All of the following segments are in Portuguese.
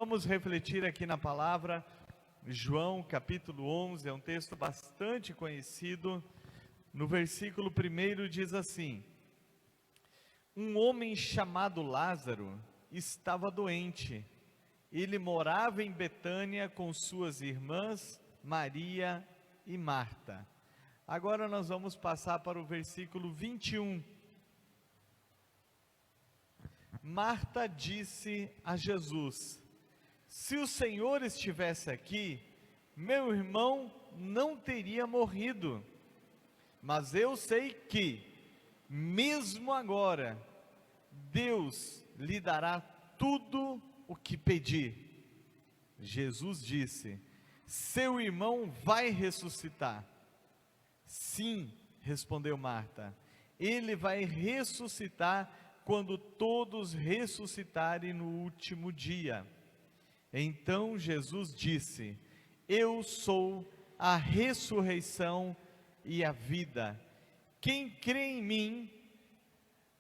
Vamos refletir aqui na palavra, João capítulo 11, é um texto bastante conhecido. No versículo 1 diz assim: um homem chamado Lázaro estava doente. Ele morava em Betânia com suas irmãs Maria e Marta. Agora nós vamos passar para o versículo 21. Marta disse a Jesus: se o Senhor estivesse aqui, meu irmão não teria morrido. Mas eu sei que, mesmo agora, Deus lhe dará tudo o que pedir. Jesus disse: seu irmão vai ressuscitar. Sim, respondeu Marta, ele vai ressuscitar quando todos ressuscitarem no último dia. Então Jesus disse: eu sou a ressurreição e a vida. Quem crê em mim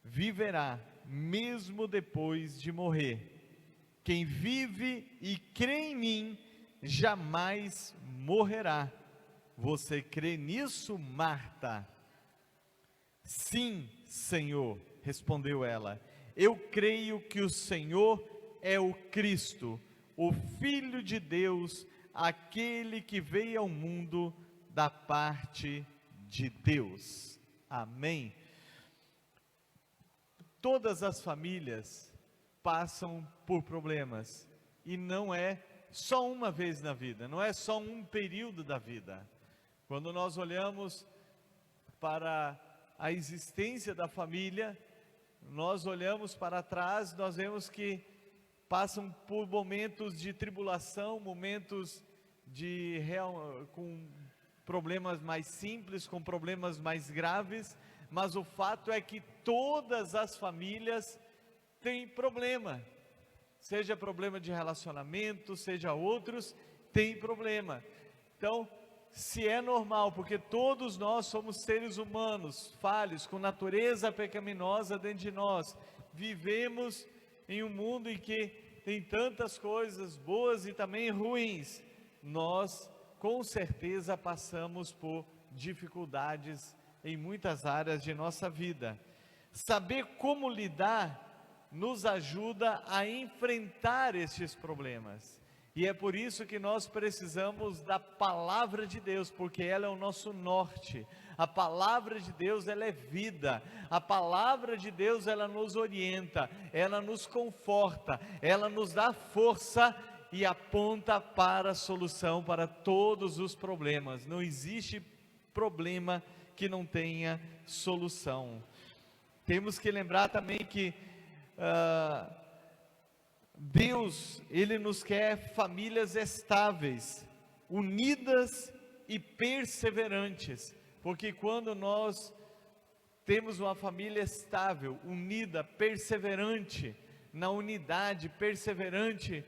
viverá, mesmo depois de morrer. Quem vive e crê em mim jamais morrerá. Você crê nisso, Marta? Sim, Senhor, respondeu ela. Eu creio que o Senhor é o Cristo, o Filho de Deus, aquele que veio ao mundo da parte de Deus. Amém. Todas as famílias passam por problemas, e não é só uma vez na vida, não é só um período da vida. Quando nós olhamos para a existência da família, nós olhamos para trás, nós vemos que passam por momentos de tribulação, momentos com problemas mais simples, com problemas mais graves, mas o fato é que todas as famílias têm problema, seja problema de relacionamento, seja outros, tem problema. Então, se é normal, porque todos nós somos seres humanos, falhos, com natureza pecaminosa dentro de nós, vivemos em um mundo em que tem tantas coisas boas e também ruins, nós com certeza passamos por dificuldades em muitas áreas de nossa vida. Saber como lidar nos ajuda a enfrentar estes problemas. E é por isso que nós precisamos da palavra de Deus, porque ela é o nosso norte. A palavra de Deus, ela é vida. A palavra de Deus, ela nos orienta, ela nos conforta, ela nos dá força e aponta para a solução para todos os problemas. Não existe problema que não tenha solução. Temos que lembrar também que Deus, Ele nos quer famílias estáveis, unidas e perseverantes, porque quando nós temos uma família estável, unida, perseverante, na unidade, perseverante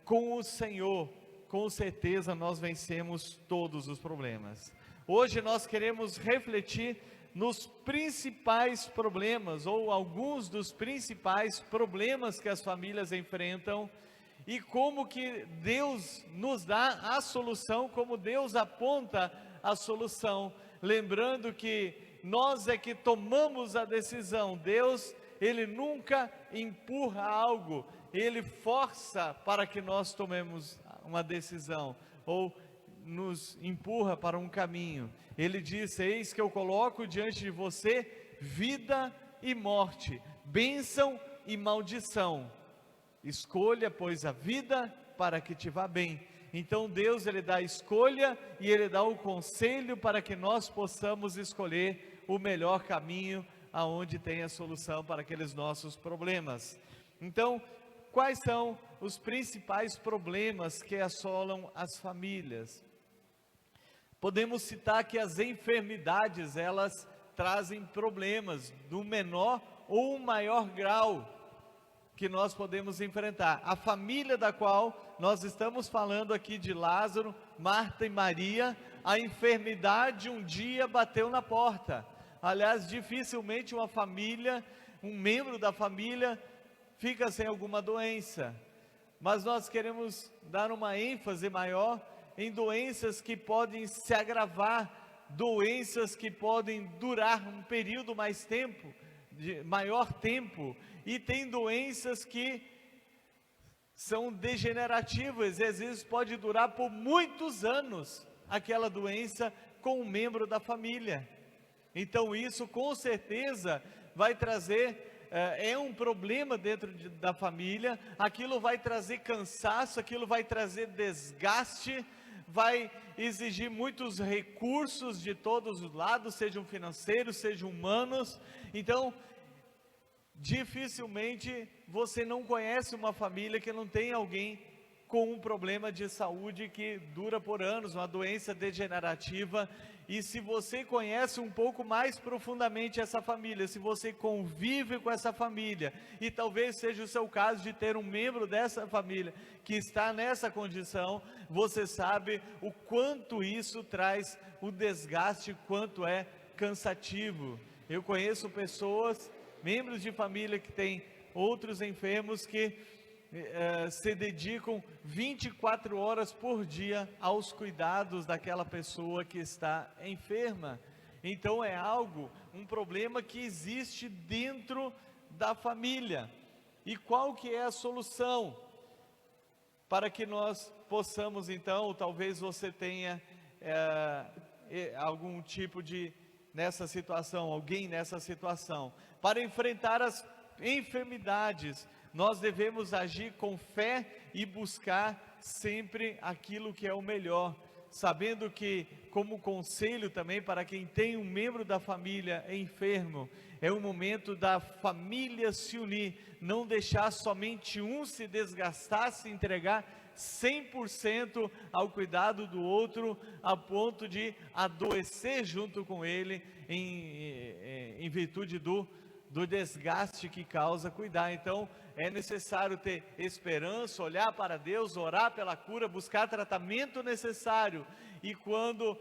com o Senhor, com certeza nós vencemos todos os problemas. Hoje nós queremos refletir nos principais problemas, ou alguns dos principais problemas que as famílias enfrentam, e como que Deus nos dá a solução, como Deus aponta a solução, lembrando que nós é que tomamos a decisão. Deus, Ele nunca empurra algo, Ele força para que nós tomemos uma decisão, ou nos empurra para um caminho. Ele diz: eis que eu coloco diante de você vida e morte, bênção e maldição. Escolha, pois, a vida para que te vá bem. Então Deus, Ele dá a escolha e Ele dá o conselho para que nós possamos escolher o melhor caminho, aonde tem a solução para aqueles nossos problemas. Então, quais são os principais problemas que assolam as famílias? Podemos citar que as enfermidades, elas trazem problemas do menor ou maior grau que nós podemos enfrentar. A família da qual nós estamos falando aqui, de Lázaro, Marta e Maria, a enfermidade um dia bateu na porta. Aliás, dificilmente uma família, um membro da família fica sem alguma doença. mas nós queremos dar uma ênfase maior em doenças que podem se agravar, doenças que podem durar um período mais tempo, de maior tempo, e tem doenças que são degenerativas, e às vezes pode durar por muitos anos, aquela doença com um membro da família. Então isso com certeza vai trazer, é um problema dentro da família, aquilo vai trazer cansaço, aquilo vai trazer desgaste, vai exigir muitos recursos de todos os lados, sejam financeiros, sejam humanos. Então, dificilmente você não conhece uma família que não tem alguém com um problema de saúde que dura por anos, uma doença degenerativa. E se você conhece um pouco mais profundamente essa família, se você convive com essa família, e talvez seja o seu caso de ter um membro dessa família que está nessa condição, você sabe o quanto isso traz o desgaste, quanto é cansativo. Eu conheço pessoas, membros de família que têm outros enfermos que se dedicam 24 horas por dia aos cuidados daquela pessoa que está enferma. Então é algo, um problema que existe dentro da família. E qual que é a solução? Para que nós possamos então, talvez você tenha algum tipo de, nessa situação, alguém nessa situação, para enfrentar as enfermidades, nós devemos agir com fé e buscar sempre aquilo que é o melhor, sabendo que, como conselho também para quem tem um membro da família enfermo, é o momento da família se unir, não deixar somente um se desgastar, se entregar 100% ao cuidado do outro, a ponto de adoecer junto com ele, em virtude do desgaste que causa cuidar. Então é necessário ter esperança, olhar para Deus, orar pela cura, buscar tratamento necessário, e quando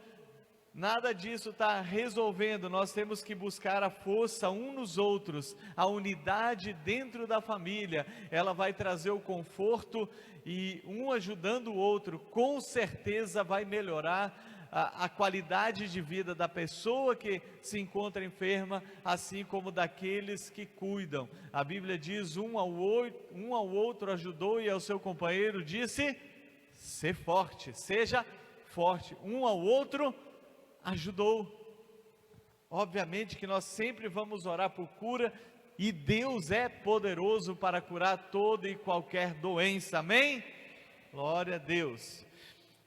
nada disso está resolvendo, nós temos que buscar a força um nos outros, a unidade dentro da família. Ela vai trazer o conforto, e um ajudando o outro, com certeza vai melhorar a qualidade de vida da pessoa que se encontra enferma, assim como daqueles que cuidam. A Bíblia diz: um ao outro ajudou, e ao seu companheiro disse: ser forte, seja forte. Um ao outro ajudou. Obviamente que nós sempre vamos orar por cura, e Deus é poderoso para curar toda e qualquer doença, amém? Glória a Deus.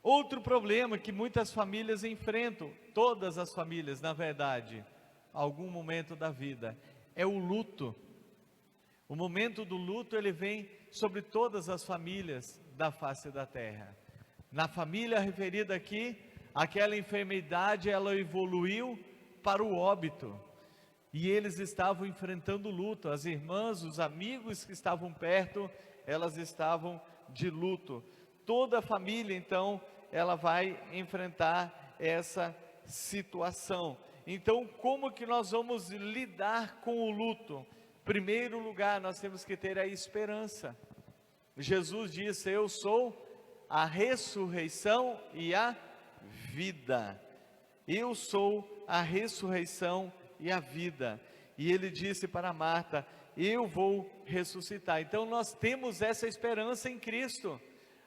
Outro problema que muitas famílias enfrentam, todas as famílias na verdade, algum momento da vida, é o luto. O momento do luto, ele vem sobre todas as famílias da face da terra. Na família referida aqui, aquela enfermidade, ela evoluiu para o óbito, e eles estavam enfrentando luto. As irmãs, os amigos que estavam perto, elas estavam de luto. Toda a família então, ela vai enfrentar essa situação. Então, como que nós vamos lidar com o luto? Em primeiro lugar, nós temos que ter a esperança. Jesus disse: eu sou a ressurreição e a vida. Eu sou a ressurreição e a vida. E ele disse para Marta: eu vou ressuscitar. Então nós temos essa esperança em Cristo.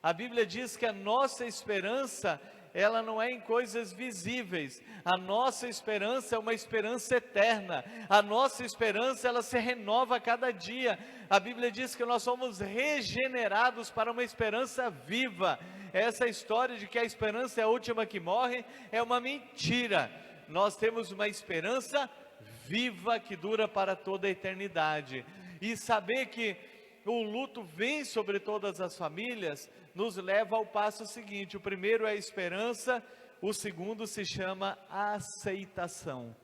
A Bíblia diz que a nossa esperança, ela não é em coisas visíveis. A nossa esperança é uma esperança eterna. A nossa esperança, ela se renova a cada dia. A Bíblia diz que nós somos regenerados para uma esperança viva. Essa história de que a esperança é a última que morre é uma mentira. Nós temos uma esperança viva que dura para toda a eternidade. E saber que o luto vem sobre todas as famílias nos leva ao passo seguinte. O primeiro é a esperança, o segundo se chama aceitação.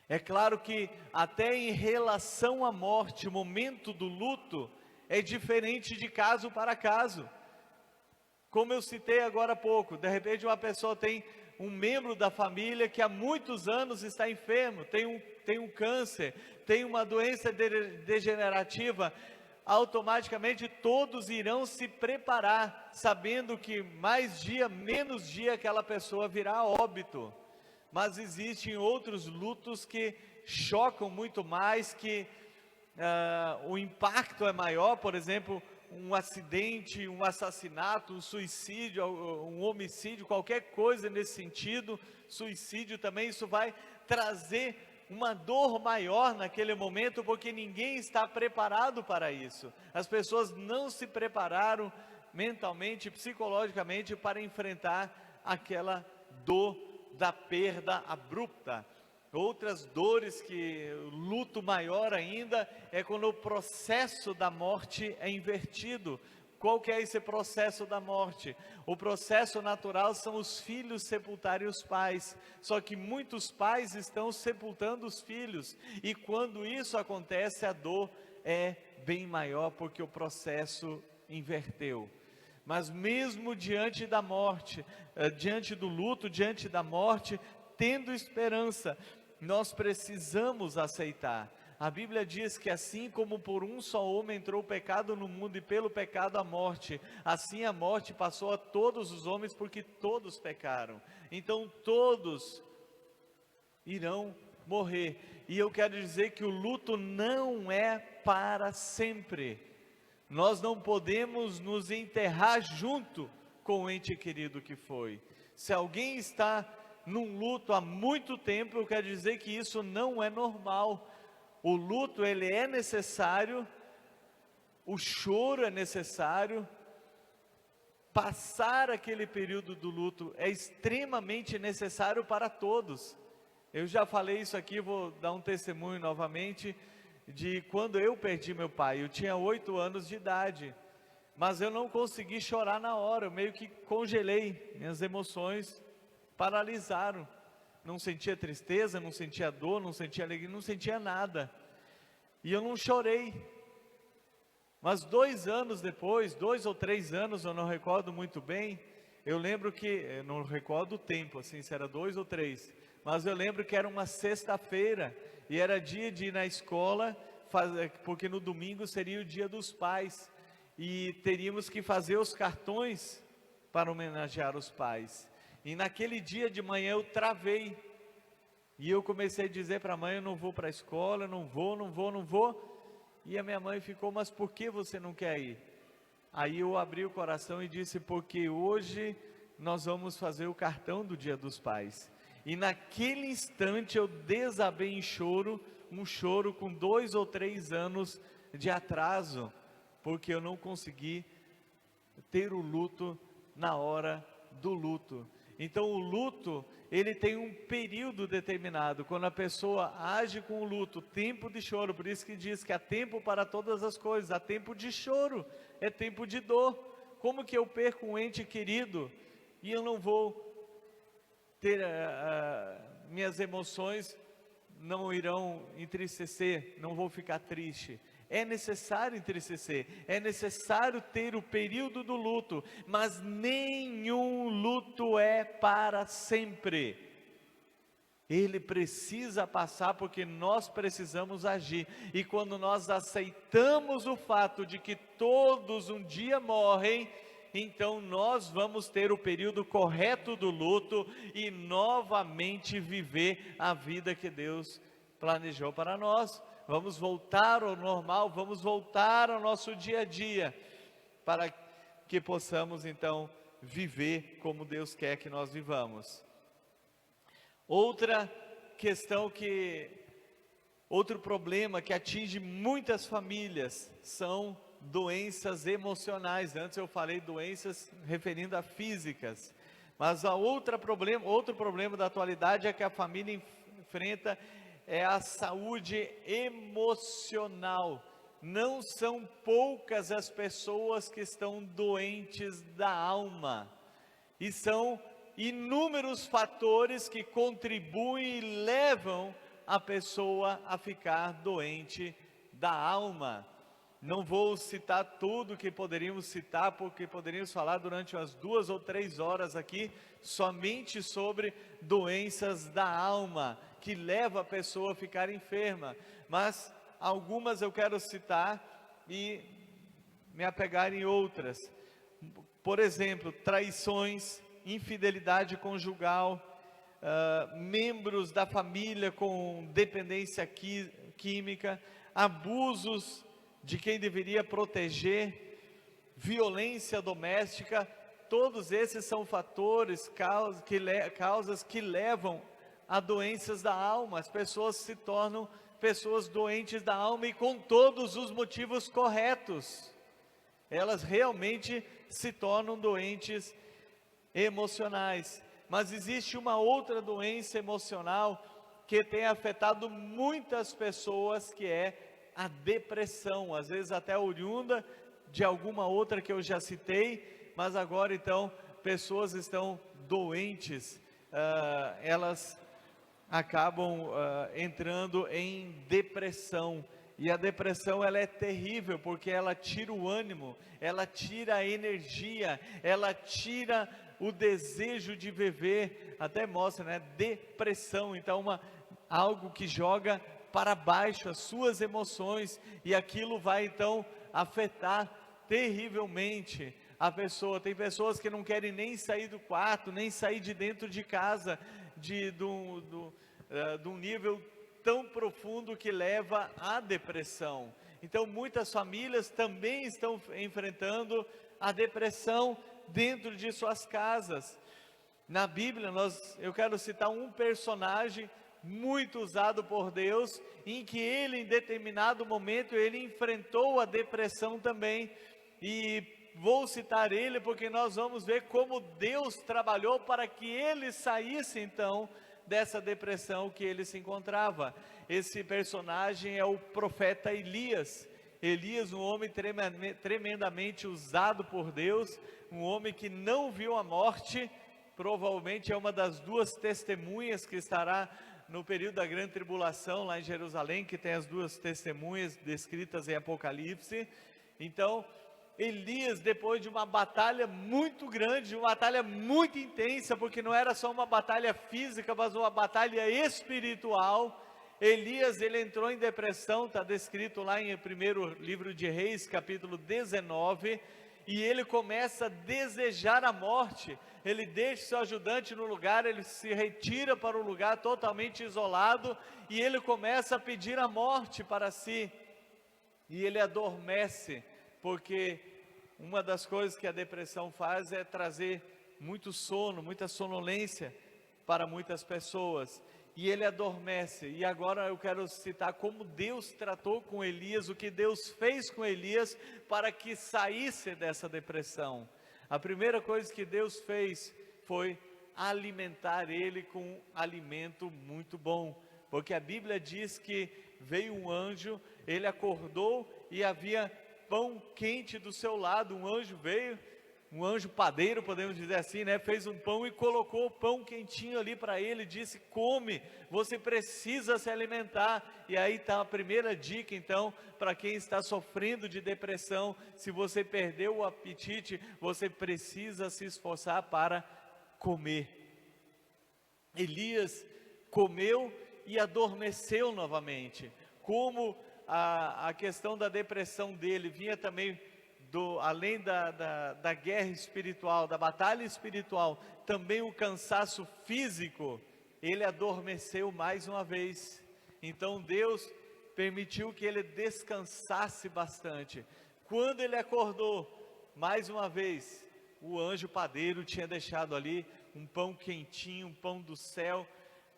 É claro que até em relação à morte, o momento do luto é diferente de caso para caso. Como eu citei agora há pouco, de repente uma pessoa tem um membro da família que há muitos anos está enfermo, tem um câncer, tem uma doença degenerativa. automaticamente todos irão se preparar, sabendo que mais dia, menos dia aquela pessoa virá a óbito. Mas existem outros lutos que chocam muito mais, que o impacto é maior, por exemplo, um acidente, um assassinato, um suicídio, um homicídio, qualquer coisa nesse sentido, suicídio também, isso vai trazer uma dor maior naquele momento, porque ninguém está preparado para isso. As pessoas não se prepararam mentalmente, psicologicamente para enfrentar aquela dor da perda abrupta. Outras dores, que luto maior ainda, é quando o processo da morte é invertido. Qual que é esse processo da morte? O processo natural são os filhos sepultarem os pais, só que muitos pais estão sepultando os filhos, e quando isso acontece, a dor é bem maior, porque o processo inverteu. Mas mesmo diante da morte, diante do luto, diante da morte, tendo esperança, nós precisamos aceitar. A Bíblia diz que assim como por um só homem entrou o pecado no mundo, e pelo pecado a morte, assim a morte passou a todos os homens, porque todos pecaram. Então todos irão morrer. E eu quero dizer que o luto não é para sempre. Nós não podemos nos enterrar junto com o ente querido que foi. Se alguém está num luto há muito tempo, eu quero dizer que isso não é normal. O luto, ele é necessário, o choro é necessário, passar aquele período do luto é extremamente necessário para todos. Eu já falei isso aqui, vou dar um testemunho novamente, de quando eu perdi meu pai. Eu tinha 8 anos de idade, mas eu não consegui chorar na hora, eu meio que congelei, minhas emoções paralisaram. Não sentia tristeza, não sentia dor, não sentia alegria, não sentia nada, e eu não chorei. Mas 2 anos depois, 2 ou 3 anos, eu não recordo muito bem, eu lembro que, eu não recordo o tempo, assim, se era 2 ou 3, mas eu lembro que era uma sexta-feira, e era dia de ir na escola, porque no domingo seria o dia dos pais, e teríamos que fazer os cartões para homenagear os pais. E naquele dia de manhã eu travei, e eu comecei a dizer para a mãe: eu não vou para a escola, não vou, e a minha mãe ficou: mas por que você não quer ir? Aí eu abri o coração e disse: porque hoje nós vamos fazer o cartão do dia dos pais. E naquele instante eu desabei em choro, um choro com 2 ou 3 anos de atraso, porque eu não consegui ter o luto na hora do luto. Então o luto, ele tem um período determinado. Quando a pessoa age com o luto, tempo de choro, por isso que diz que há tempo para todas as coisas, há tempo de choro, é tempo de dor. Como que eu perco um ente querido e eu não vou ter, minhas emoções não irão entristecer, não vou ficar triste? É necessário entristecer, é necessário ter o período do luto, mas nenhum luto é para sempre. Ele precisa passar, porque nós precisamos agir. E quando nós aceitamos o fato de que todos um dia morrem, então nós vamos ter o período correto do luto e novamente viver a vida que Deus planejou para nós. Vamos voltar ao normal, vamos voltar ao nosso dia a dia, para que possamos então viver como Deus quer que nós vivamos. Outra questão outro problema que atinge muitas famílias são doenças emocionais. Antes eu falei doenças referindo a físicas, mas outro problema da atualidade é que a família enfrenta é a saúde emocional. Não são poucas as pessoas que estão doentes da alma, e são inúmeros fatores que contribuem e levam a pessoa a ficar doente da alma. Não vou citar tudo que poderíamos citar, porque poderíamos falar durante umas 2 ou 3 horas aqui, somente sobre doenças da alma, que leva a pessoa a ficar enferma. Mas algumas eu quero citar, e me apegar em outras. Por exemplo, traições, infidelidade conjugal, membros da família com dependência química, abusos de quem deveria proteger, violência doméstica. Todos esses são fatores, causas que levam a doenças da alma. As pessoas se tornam pessoas doentes da alma, e com todos os motivos corretos. Elas realmente se tornam doentes emocionais. Mas existe uma outra doença emocional que tem afetado muitas pessoas, que é a depressão, às vezes até oriunda de alguma outra que eu já citei, mas agora então pessoas estão doentes, elas acabam entrando em depressão. E a depressão, ela é terrível, porque ela tira o ânimo, ela tira a energia, ela tira o desejo de viver. Até mostra, né, depressão, então algo que joga para baixo as suas emoções, e aquilo vai então afetar terrivelmente a pessoa. Tem pessoas que não querem nem sair do quarto, nem sair de dentro de casa, de um nível tão profundo que leva à depressão. Então muitas famílias também estão enfrentando a depressão dentro de suas casas. Na Bíblia, eu quero citar um personagem muito usado por Deus, em que ele, em determinado momento, ele enfrentou a depressão também. E vou citar ele porque nós vamos ver como Deus trabalhou para que ele saísse então dessa depressão que ele se encontrava. Esse personagem é o profeta Elias. Elias, um homem tremendamente usado por Deus, um homem que não viu a morte, provavelmente é uma das duas testemunhas que estará no período da grande tribulação lá em Jerusalém, que tem as duas testemunhas descritas em Apocalipse. Então Elias, depois de uma batalha muito grande, uma batalha muito intensa, porque não era só uma batalha física, mas uma batalha espiritual, Elias, ele entrou em depressão. Está descrito lá em 1º livro de Reis, capítulo 19, e ele começa a desejar a morte. Ele deixa seu ajudante no lugar, ele se retira para um lugar totalmente isolado, e ele começa a pedir a morte para si, e ele adormece, porque uma das coisas que a depressão faz é trazer muito sono, muita sonolência para muitas pessoas, e ele adormece. E agora eu quero citar como Deus tratou com Elias, o que Deus fez com Elias para que saísse dessa depressão. A primeira coisa que Deus fez foi alimentar ele com alimento muito bom, porque a Bíblia diz que veio um anjo, ele acordou e havia pão quente do seu lado. Um anjo veio, um anjo padeiro, podemos dizer assim, né? Fez um pão e colocou o pão quentinho ali para ele, disse: come, você precisa se alimentar. E aí está a primeira dica então, para quem está sofrendo de depressão: se você perdeu o apetite, você precisa se esforçar para comer. Elias comeu e adormeceu novamente. Como a questão da depressão dele vinha também além da guerra espiritual, da batalha espiritual, também o cansaço físico, ele adormeceu mais uma vez. Então Deus permitiu que ele descansasse bastante. Quando ele acordou, mais uma vez, o anjo padeiro tinha deixado ali um pão quentinho, um pão do céu,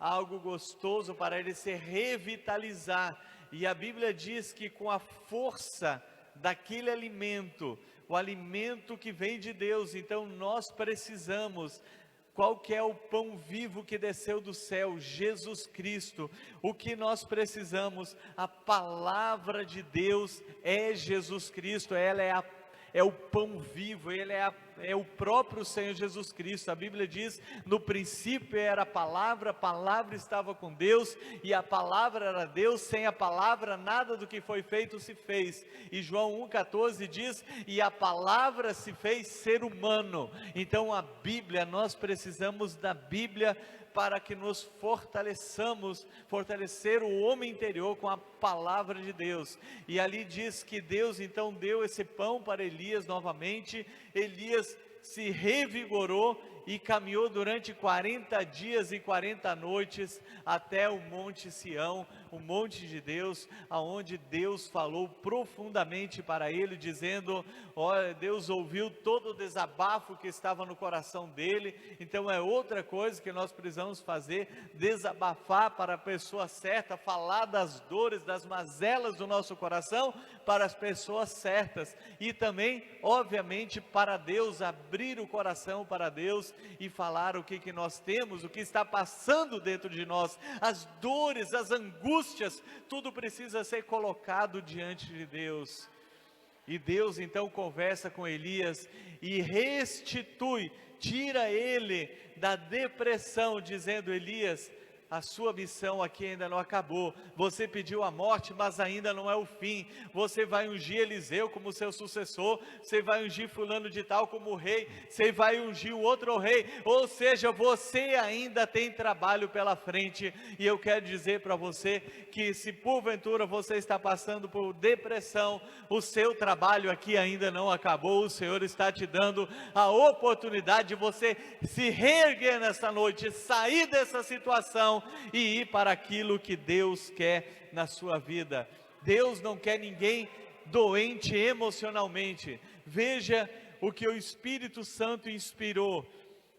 algo gostoso para ele se revitalizar. E a Bíblia diz que com a força daquele alimento, o alimento que vem de Deus, então nós precisamos. Qual que é o pão vivo que desceu do céu? Jesus Cristo. O que nós precisamos? A palavra de Deus é Jesus Cristo. Ela é o pão vivo, ele é o próprio Senhor Jesus Cristo. A Bíblia diz: no princípio era a palavra estava com Deus, e a palavra era Deus. Sem a palavra nada do que foi feito se fez. E João 1,14 diz: e a palavra se fez ser humano. Então a Bíblia, nós precisamos da Bíblia para que nos fortalecer o homem interior com a palavra de Deus. E ali diz que Deus então deu esse pão para Elias novamente. Elias se revigorou e caminhou durante 40 dias e 40 noites até o Monte Sião, o monte de Deus, aonde Deus falou profundamente para ele, dizendo: olha, Deus ouviu todo o desabafo que estava no coração dele. Então é outra coisa que nós precisamos fazer, desabafar para a pessoa certa, falar das dores, das mazelas do nosso coração para as pessoas certas, e também, obviamente, para Deus, abrir o coração para Deus e falar o que nós temos, o que está passando dentro de nós, as dores, as angústias, tudo precisa ser colocado diante de Deus. E Deus então conversa com Elias e restitui, tira ele da depressão, dizendo: Elias, a sua missão aqui ainda não acabou. Você pediu a morte, mas ainda não é o fim. Você vai ungir Eliseu como seu sucessor, você vai ungir fulano de tal como rei, você vai ungir o outro rei, ou seja, você ainda tem trabalho pela frente. E eu quero dizer para você que se porventura você está passando por depressão, o seu trabalho aqui ainda não acabou. O Senhor está te dando a oportunidade de você se reerguer nesta noite, sair dessa situação e ir para aquilo que Deus quer na sua vida. Deus não quer ninguém doente emocionalmente. Veja o que o Espírito Santo inspirou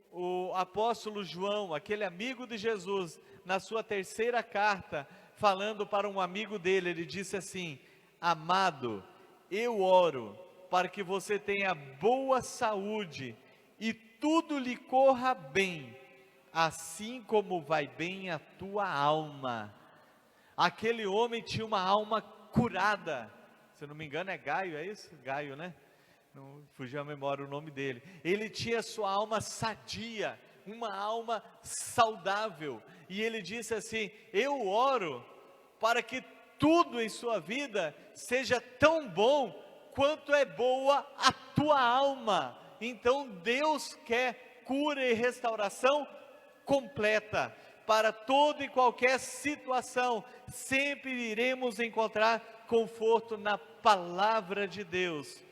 o apóstolo João, aquele amigo de Jesus, na sua terceira carta, falando para um amigo dele. Ele disse assim: amado, eu oro para que você tenha boa saúde e tudo lhe corra bem, assim como vai bem a tua alma. Aquele homem tinha uma alma curada. Se eu não me engano é Gaio, é isso? Gaio, né? Não fugiu a memória o nome dele. Ele tinha sua alma sadia, uma alma saudável. E ele disse assim: eu oro para que tudo em sua vida seja tão bom quanto é boa a tua alma. Então Deus quer cura e restauração completa para toda e qualquer situação. Sempre iremos encontrar conforto na palavra de Deus.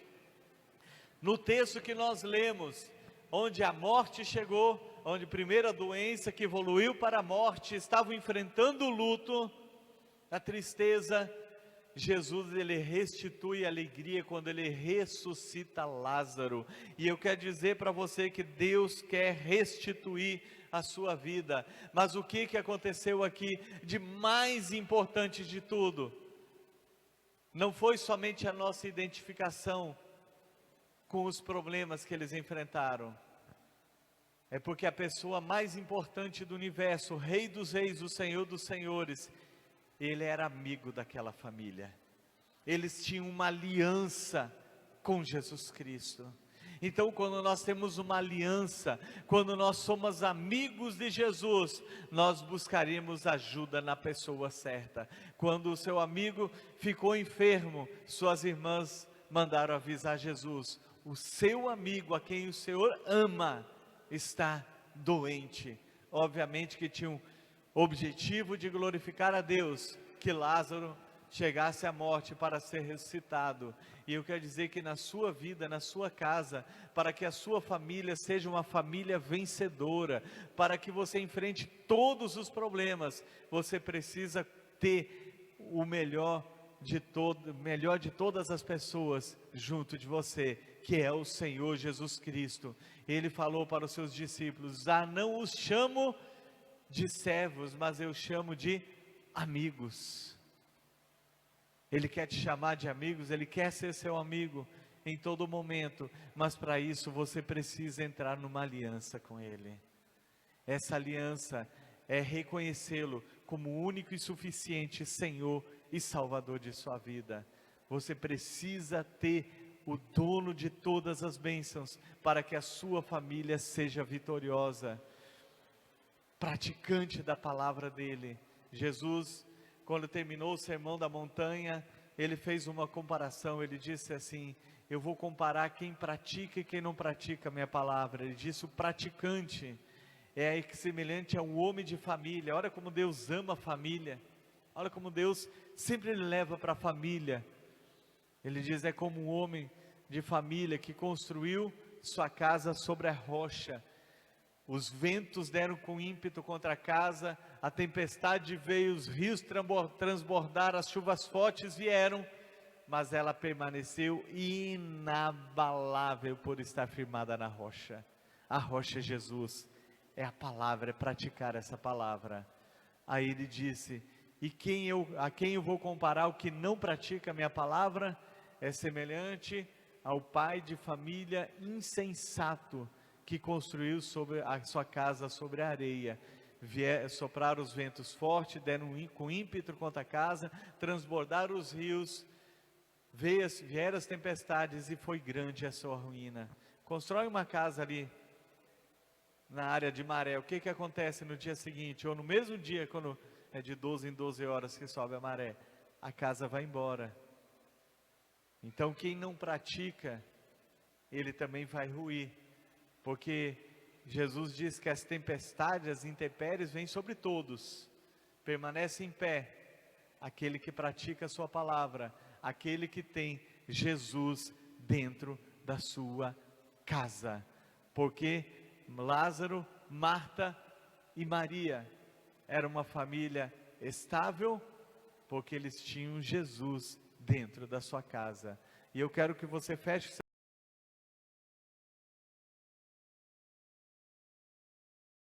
No texto que nós lemos, onde a morte chegou, onde a primeira doença que evoluiu para a morte, estavam enfrentando o luto, a tristeza, Jesus, ele restitui a alegria quando ele ressuscita Lázaro. E eu quero dizer para você que Deus quer restituir a sua vida. Mas o que aconteceu aqui de mais importante de tudo? Não foi somente a nossa identificação com os problemas que eles enfrentaram. É porque a pessoa mais importante do universo, o Rei dos Reis, o Senhor dos Senhores, ele era amigo daquela família. Eles tinham uma aliança com Jesus Cristo. Então, quando nós temos uma aliança, quando nós somos amigos de Jesus, nós buscaremos ajuda na pessoa certa. Quando o seu amigo ficou enfermo, suas irmãs mandaram avisar Jesus: o seu amigo, a quem o Senhor ama, está doente. Obviamente que tinha um objetivo de glorificar a Deus, que Lázaro chegasse à morte para ser ressuscitado. E eu quero dizer que na sua vida, na sua casa, para que a sua família seja uma família vencedora, para que você enfrente todos os problemas, você precisa ter o melhor de todas as pessoas junto de você, que é o Senhor Jesus Cristo. Ele falou para os seus discípulos: não os chamo de servos, mas eu chamo de amigos. Ele quer te chamar de amigos, ele quer ser seu amigo em todo momento, mas para isso você precisa entrar numa aliança com ele. Essa aliança é reconhecê-lo como o único e suficiente Senhor e Salvador de sua vida. Você precisa ter o dono de todas as bênçãos para que a sua família seja vitoriosa, praticante da palavra dele. Jesus, quando terminou o sermão da montanha, ele fez uma comparação. Ele disse assim: eu vou comparar quem pratica e quem não pratica a minha palavra. Ele disse: o praticante, é semelhante a um homem de família. Olha como Deus ama a família, olha como Deus sempre leva para a família. Ele diz, é como um homem de família que construiu sua casa sobre a rocha. Os ventos deram com ímpeto contra a casa, a tempestade veio, os rios transbordaram, as chuvas fortes vieram, mas ela permaneceu inabalável por estar firmada na rocha. A rocha é Jesus, é a palavra, é praticar essa palavra. Aí ele disse, a quem eu vou comparar o que não pratica a minha palavra? É semelhante ao pai de família insensato, que construiu sobre a sua casa sobre a areia. Sopraram os ventos fortes, deram com ímpeto contra a casa, transbordaram os rios, vieram as tempestades e foi grande a sua ruína. Constrói uma casa ali na área de maré, o que acontece no dia seguinte, ou no mesmo dia, quando é de 12 em 12 horas que sobe a maré? A casa vai embora. Então quem não pratica, ele também vai ruir, porque Jesus diz que as tempestades, as intempéries vêm sobre todos. Permanece em pé aquele que pratica a sua palavra, aquele que tem Jesus dentro da sua casa. Porque Lázaro, Marta e Maria era uma família estável, porque eles tinham Jesus dentro da sua casa. E eu quero que você feche